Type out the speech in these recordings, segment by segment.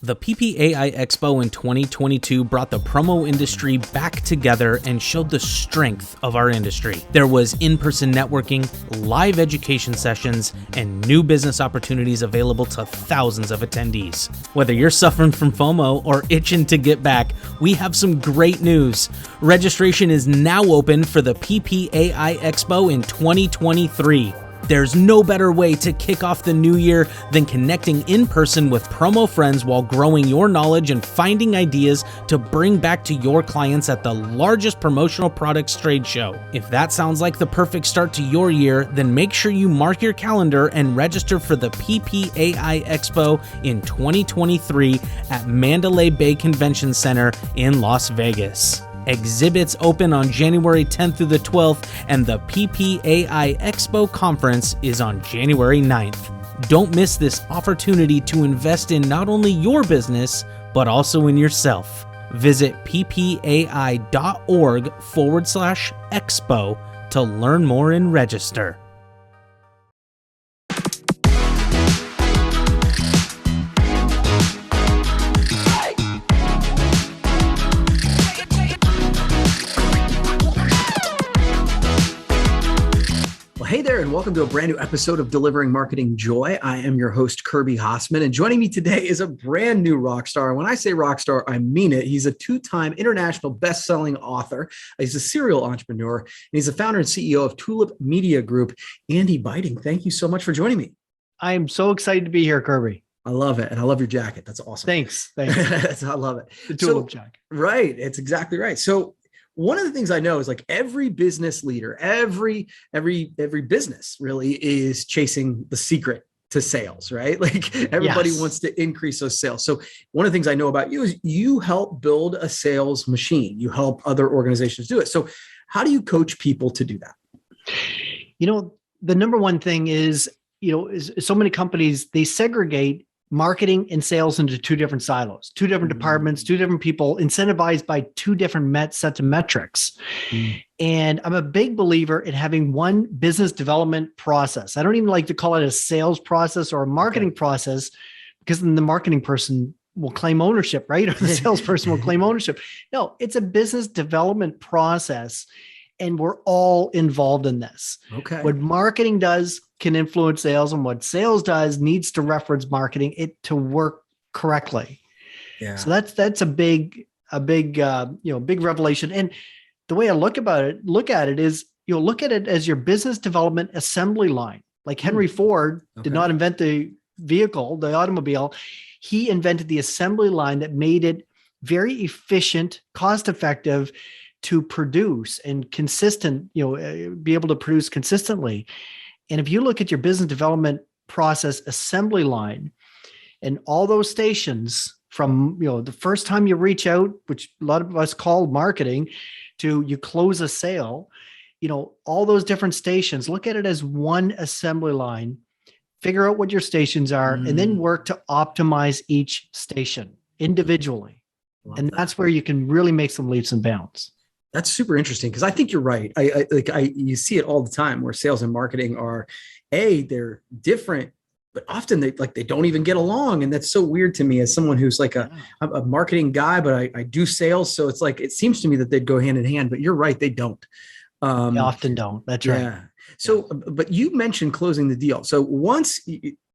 The PPAI Expo in 2022 brought the promo industry back together and showed the strength of our industry. There was in-person networking, live education sessions, and new business opportunities available to thousands of attendees. Whether you're suffering from FOMO or itching to get back, we have some great news. Registration is now open for the PPAI Expo in 2023. There's no better way to kick off the new year than connecting in person with promo friends while growing your knowledge and finding ideas to bring back to your clients at the largest promotional products trade show. If that sounds like the perfect start to your year, then make sure you mark your calendar and register for the PPAI Expo in 2023 at Mandalay Bay Convention Center in Las Vegas. Exhibits open on January 10th through the 12th, and the PPAI Expo Conference is on January 9th. Don't miss this opportunity to invest in not only your business, but also in yourself. Visit ppai.org/expo to learn more and register. Hey there, and welcome to a brand new episode of Delivering Marketing Joy. I am your host, Kirby Hassman, and joining me today is a brand new rock star. When I say rock star, I mean it. He's a two-time international best-selling author. He's a serial entrepreneur, and he's the founder and CEO of Tulip Media Group. Andy Buyting, thank you so much for joining me. I am so excited to be here, Kirby. I love it, and I love your jacket. That's awesome. Thanks. I love it. The Tulip jacket. Right, it's exactly right. So one of the things I know is like every business leader, every business really is chasing the secret to sales, right? Like everybody wants to increase those sales. So one of the things I know about you is you help build a sales machine. You help other organizations do it. So how do you coach people to do that? The number one thing is so many companies, they segregate marketing and sales into two different silos, two different departments, two different people, incentivized by two different sets of metrics. And I'm a big believer in having one business development process. I don't even like to call it a sales process or a marketing process, because then the marketing person will claim ownership, right? Or the salesperson will claim ownership. No, it's a business development process, and we're all involved in this. Okay. What marketing does can influence sales, and what sales does needs to reference marketing it to work correctly. Yeah. So that's a big revelation. And the way I look at it is, look at it as your business development assembly line. Like Henry Ford did not invent the vehicle, the automobile. He invented the assembly line that made it very efficient, cost-effective to produce and consistent, be able to produce consistently. And if you look at your business development process assembly line and all those stations from, the first time you reach out, which a lot of us call marketing, to you close a sale, all those different stations, look at it as one assembly line, figure out what your stations are, and then work to optimize each station individually. And that's where you can really make some leaps and bounds. That's super interesting, because I think you're right. You see it all the time where sales and marketing are, they're different, but often they don't even get along. And that's so weird to me as someone who's like a marketing guy, but I do sales. So it's like, it seems to me that they'd go hand in hand, but you're right. They don't. They often don't. That's right. Yeah. So, but you mentioned closing the deal. So once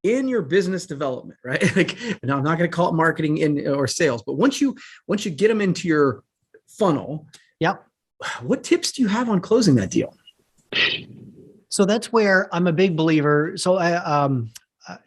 in your business development, right? Like, now I'm not going to call it marketing or sales, but once you get them into your funnel, what tips do you have on closing that deal? So that's where I'm a big believer. So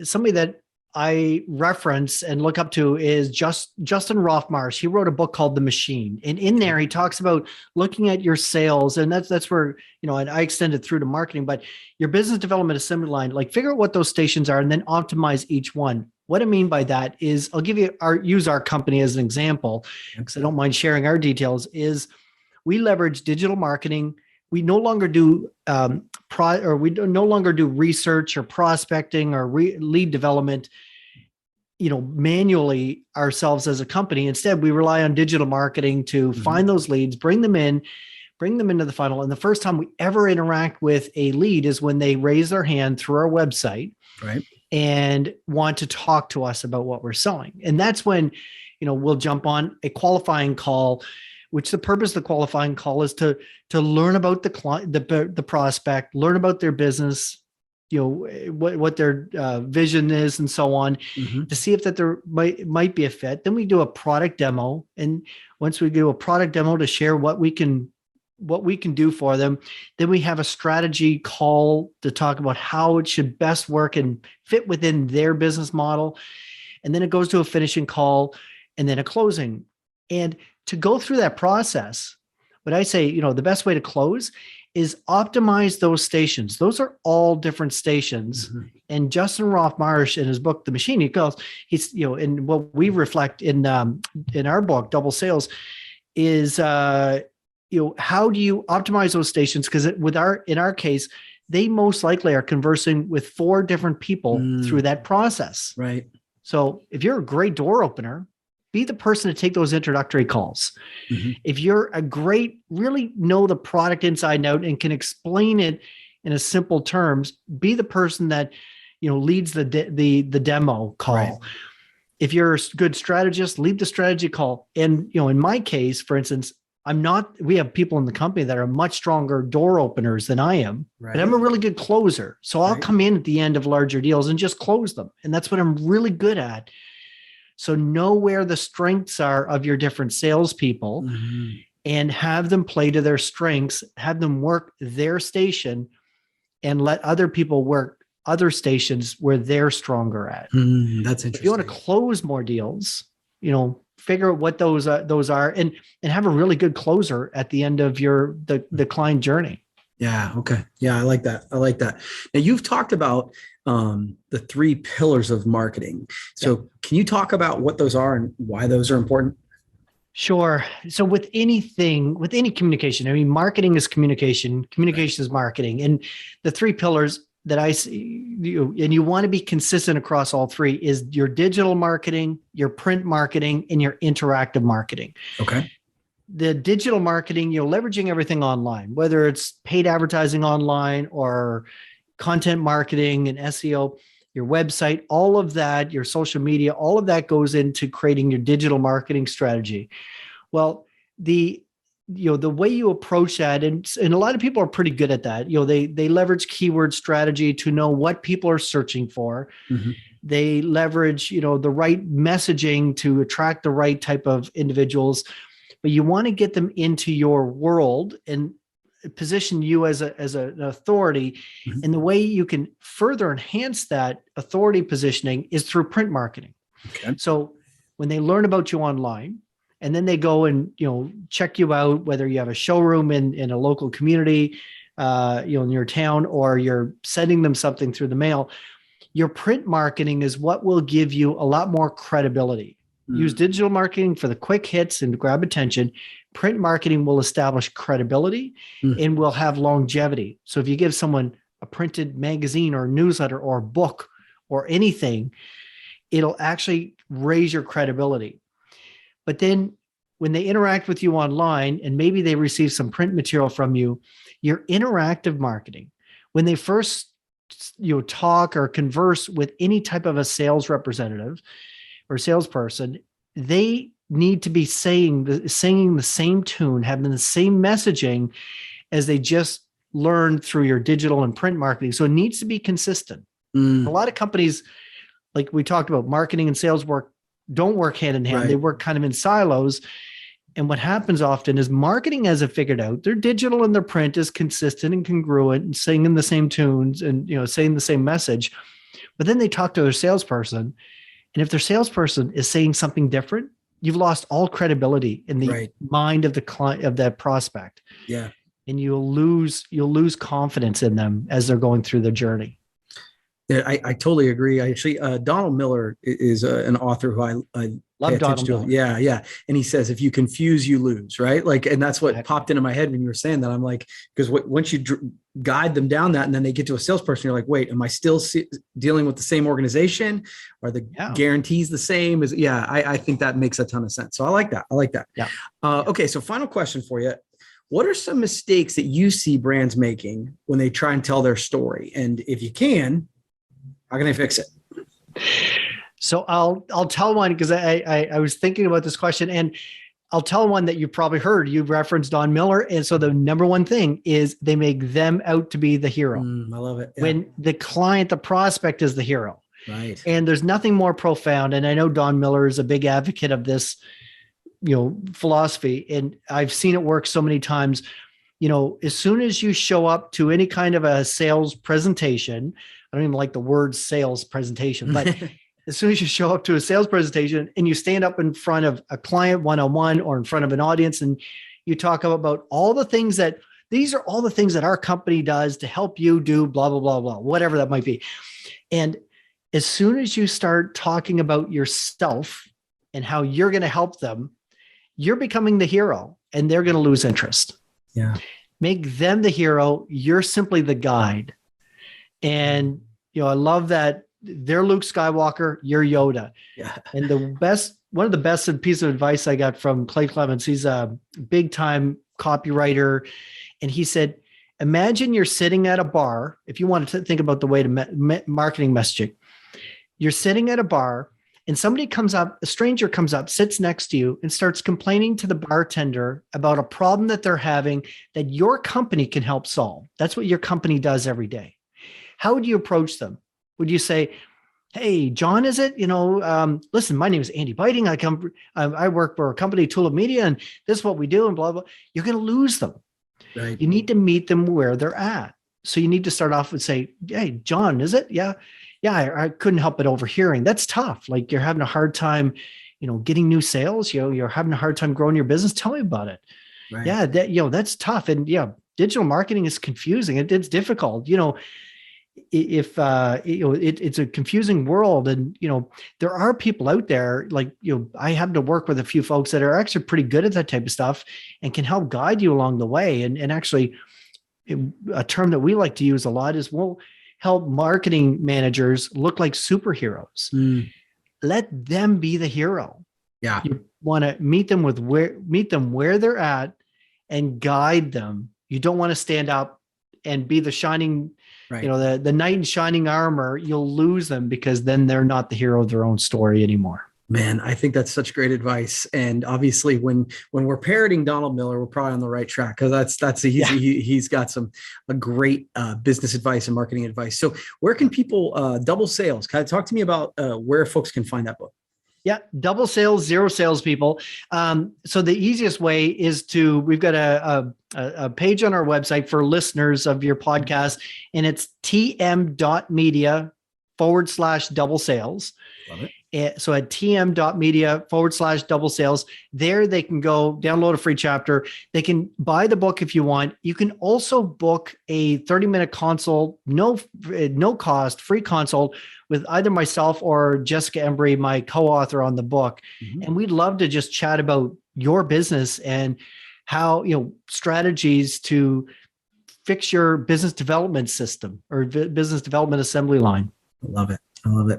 somebody that I reference and look up to is Justin Rothmarsh. He wrote a book called The Machine. And in there, he talks about looking at your sales. And that's where, and I extended through to marketing, but your business development assembly line, like figure out what those stations are and then optimize each one. What I mean by that is, I'll use our company as an example, because I don't mind sharing our details, is we leverage digital marketing. We no longer do research or prospecting or lead development, manually ourselves as a company. Instead, we rely on digital marketing to find those leads, bring them into the funnel. And the first time we ever interact with a lead is when they raise their hand through our website. Right. and want to talk to us about what we're selling. And that's when, we'll jump on a qualifying call, which the purpose of the qualifying call is to learn about the client, the prospect, learn about their business, what their vision is and so on, to see if that there might be a fit. Then we do a product demo. And once we do a product demo to share what we can do for them, then we have a strategy call to talk about how it should best work and fit within their business model. And then it goes to a finishing call and then a closing. And to go through that process, what I say, the best way to close is optimize those stations. Those are all different stations. And Justin Rothmarsh in his book, The Machine, and what we reflect in our book, Double Sales, is, how do you optimize those stations? Because in our case, they most likely are conversing with 4 different people through that process. Right. So if you're a great door opener, be the person to take those introductory calls. If you're really know the product inside and out and can explain it in a simple terms, be the person that, leads the demo call. Right. If you're a good strategist, lead the strategy call. And, in my case, for instance, we have people in the company that are much stronger door openers than I am, but I'm a really good closer. So I'll come in at the end of larger deals and just close them. And that's what I'm really good at. So know where the strengths are of your different salespeople and have them play to their strengths, have them work their station and let other people work other stations where they're stronger at. That's interesting. If you want to close more deals, figure out what those are and have a really good closer at the end of the client journey. Yeah. Okay. Yeah. I like that. Now you've talked about the 3 pillars of marketing. So can you talk about what those are and why those are important? Sure. So with any communication, marketing is communication is marketing. And the 3 pillars that I see, and you want to be consistent across all 3, is your digital marketing, your print marketing, and your interactive marketing. Okay. The digital marketing, leveraging everything online, whether it's paid advertising online or content marketing and SEO, your website, all of that, your social media, all of that goes into creating your digital marketing strategy. Well, the way you approach that, and a lot of people are pretty good at that. They leverage keyword strategy to know what people are searching for. They leverage, the right messaging to attract the right type of individuals. But you want to get them into your world and position you as an authority. And the way you can further enhance that authority positioning is through print marketing. Okay. So when they learn about you online, and then they go and check you out, whether you have a showroom in a local community, in your town, or you're sending them something through the mail, your print marketing is what will give you a lot more credibility. Use digital marketing for the quick hits and to grab attention. Print marketing will establish credibility and will have longevity. So if you give someone a printed magazine or newsletter or book or anything, it'll actually raise your credibility. But then when they interact with you online and maybe they receive some print material from you, your interactive marketing, when they first talk or converse with any type of a sales representative or salesperson, they need to be singing the same tune, having the same messaging as they just learned through your digital and print marketing. So it needs to be consistent. A lot of companies, like we talked about, marketing and sales don't work hand in hand. Right. They work kind of in silos. And what happens often is marketing hasn't figured out their digital and their print is consistent and congruent and singing the same tunes and saying the same message. But then they talk to their salesperson. And if their salesperson is saying something different, you've lost all credibility in the mind of the client, of that prospect. Yeah. And you'll lose confidence in them as they're going through the journey. Yeah, I totally agree. Actually, Donald Miller is an author who I love. Donald Miller. Yeah. And he says, if you confuse, you lose, right? And that's what popped into my head when you were saying that. I'm like, because once you guide them down that and then they get to a salesperson, you're like, wait, am I still dealing with the same organization? Are the guarantees the same? I think that makes a ton of sense. So I like that. Yeah. Okay. So final question for you. What are some mistakes that you see brands making when they try and tell their story? And if you can, how can they fix it? So I'll tell one because I was thinking about this question, and I'll tell one that you probably heard. You've referenced Don Miller. And so the number one thing is they make them out to be the hero. I love it. Yeah. When the client, the prospect is the hero. Right. And there's nothing more profound. And I know Don Miller is a big advocate of this, philosophy. And I've seen it work so many times. As soon as you show up to any kind of a sales presentation, I don't even like the word sales presentation, but as soon as you show up to a sales presentation and you stand up in front of a client one-on-one or in front of an audience and you talk about all the things these are all the things that our company does to help you do blah, blah, blah, blah, whatever that might be. And as soon as you start talking about yourself and how you're going to help them, you're becoming the hero and they're going to lose interest. Yeah. Make them the hero. You're simply the guide. And, I love that they're Luke Skywalker, you're Yoda. Yeah. And one of the best piece of advice I got from Clay Clements, he's a big time copywriter. And he said, imagine you're sitting at a bar. If you want to think about the way to marketing messaging, you're sitting at a bar and somebody comes up, a stranger comes up, sits next to you and starts complaining to the bartender about a problem that they're having that your company can help solve. That's what your company does every day. How would you approach them? Would you say, hey, John, is it? Listen, my name is Andy Buyting. I work for a company, Tulip Media, and this is what we do and blah, blah. You're going to lose them. Right. You need to meet them where they're at. So you need to start off and say, hey, John, is it? Yeah. Yeah. I couldn't help but overhearing. That's tough. Like you're having a hard time, getting new sales, you're having a hard time growing your business. Tell me about it. Right. Yeah. That's tough. And digital marketing is confusing. It's difficult. If it's a confusing world and there are people out there like I happen to work with a few folks that are actually pretty good at that type of stuff and can help guide you along the way. And actually a term that we like to use a lot is we'll help marketing managers look like superheroes. Let them be the hero. Yeah. You want to meet them where they're at and guide them. You don't want to stand up and be the shining, right. The knight in shining armor. You'll lose them because then they're not the hero of their own story anymore. Man, I think that's such great advice. And obviously when we're parroting Donald Miller, we're probably on the right track because he's got a great business advice and marketing advice. So where can people double sales? Kind of talk to me about where folks can find that book. Yeah. Double sales, zero salespeople. So the easiest way is we've got a page on our website for listeners of your podcast, and it's tm.media/double sales. Love it. So at tm.media/double sales, there they can go download a free chapter. They can buy the book if you want. You can also book a 30-minute consult, no cost, free consult with either myself or Jessica Embry, my co-author on the book. Mm-hmm. And we'd love to just chat about your business and how, strategies to fix your business development system or business development assembly line. I love it.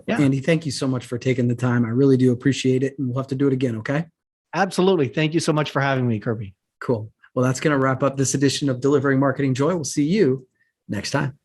Yeah. Andy, thank you so much for taking the time. I really do appreciate it. And we'll have to do it again. Okay. Absolutely. Thank you so much for having me, Kirby. Cool. Well, that's going to wrap up this edition of Delivering Marketing Joy. We'll see you next time.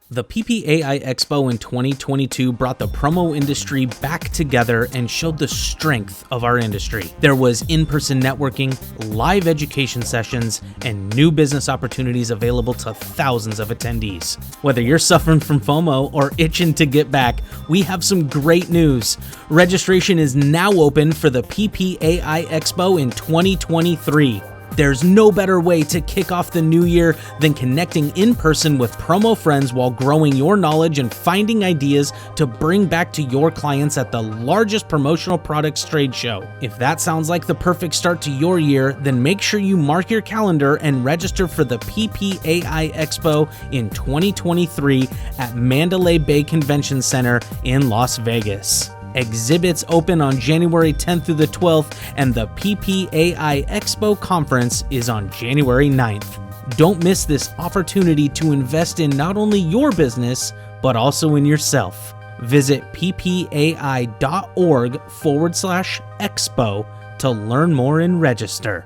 The PPAI Expo in 2022 brought the promo industry back together and showed the strength of our industry. There was in-person networking, live education sessions, and new business opportunities available to thousands of attendees. Whether you're suffering from FOMO or itching to get back, we have some great news. Registration is now open for the PPAI Expo in 2023. There's no better way to kick off the new year than connecting in person with promo friends while growing your knowledge and finding ideas to bring back to your clients at the largest promotional products trade show. If that sounds like the perfect start to your year, then make sure you mark your calendar and register for the PPAI Expo in 2023 at Mandalay Bay Convention Center in Las Vegas. Exhibits open on January 10th through the 12th, and the PPAI Expo Conference is on January 9th. Don't miss this opportunity to invest in not only your business, but also in yourself. Visit ppai.org/expo to learn more and register.